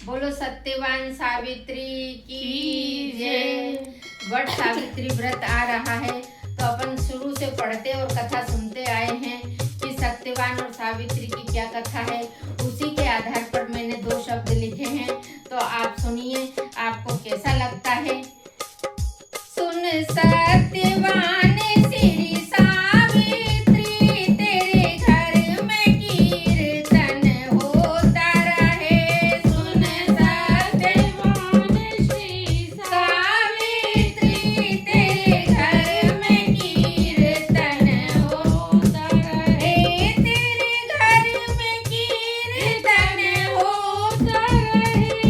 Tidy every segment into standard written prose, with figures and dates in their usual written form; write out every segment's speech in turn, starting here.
बोलो सत्यवान सावित्री की जय। वट सावित्री व्रत आ रहा है तो अपन शुरू से पढ़ते और कथा सुनते आए हैं कि सत्यवान और सावित्री की क्या कथा है। उसी के आधार पर मैंने 2 शब्द लिखे हैं, तो आप सुनिए, आपको कैसा लगता है। सुन सत्यवान श्री सावित्री, तेरे घर में कीर्तन होता रहे। सुन सत्यवान श्री सावित्री, तेरे घर में कीर्तन होता रहे। तेरे घर में कीर्तन होता रहे।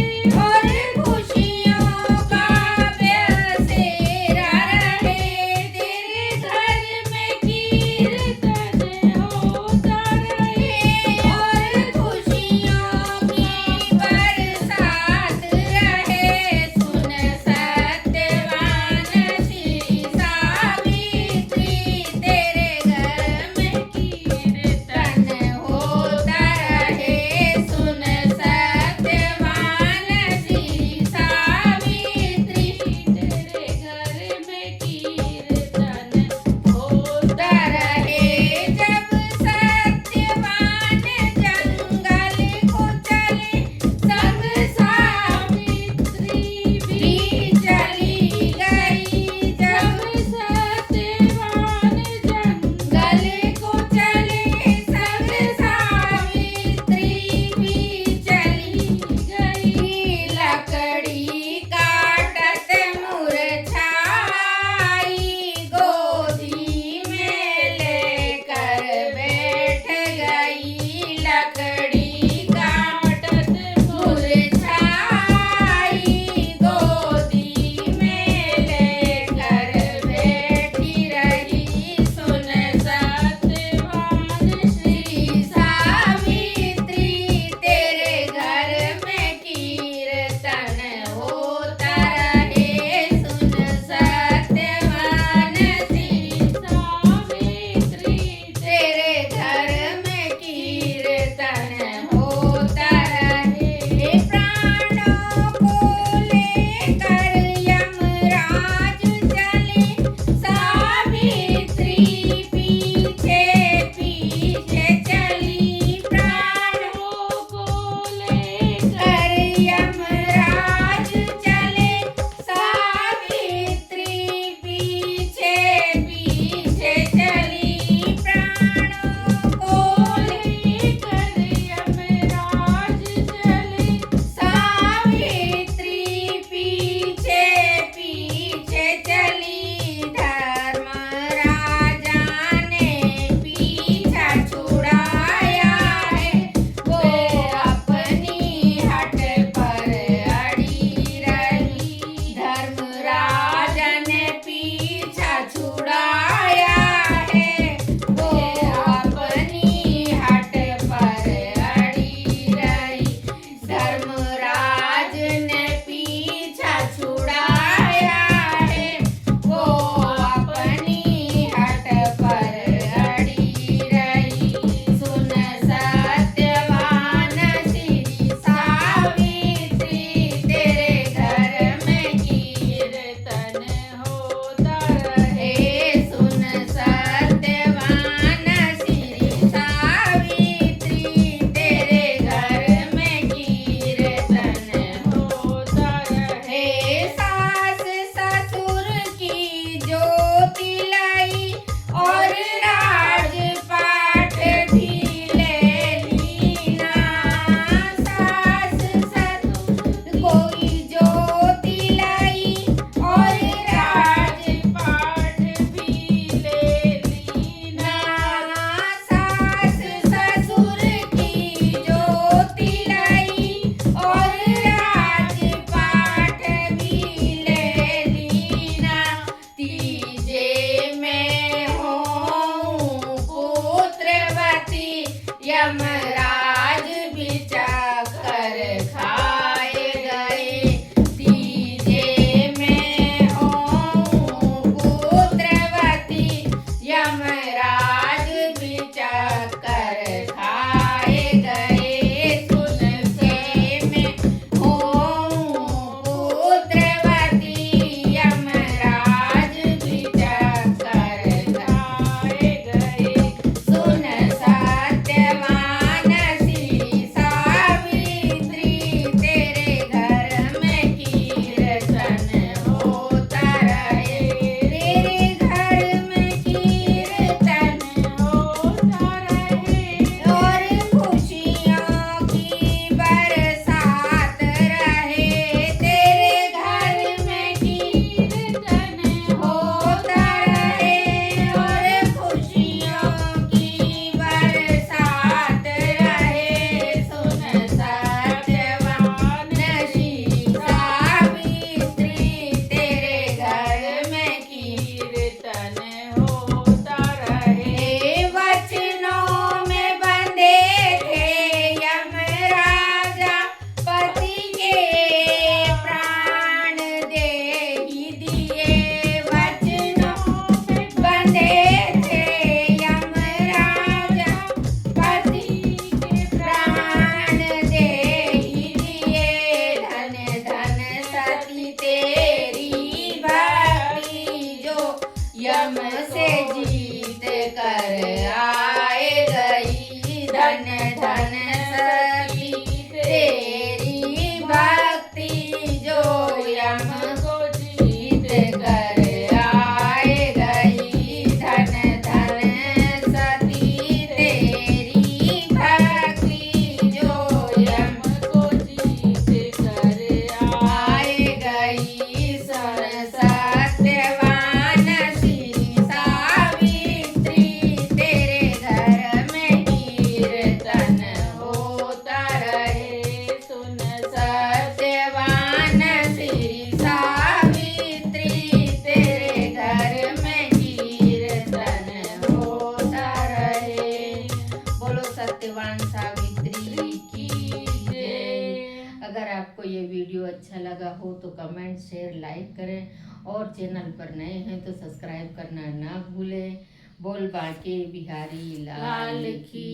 अगर आपको ये वीडियो अच्छा लगा हो तो कमेंट शेयर लाइक करें और चैनल पर नए हैं तो सब्सक्राइब करना ना भूलें। बोल बांके बिहारी लाल की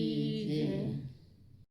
जय।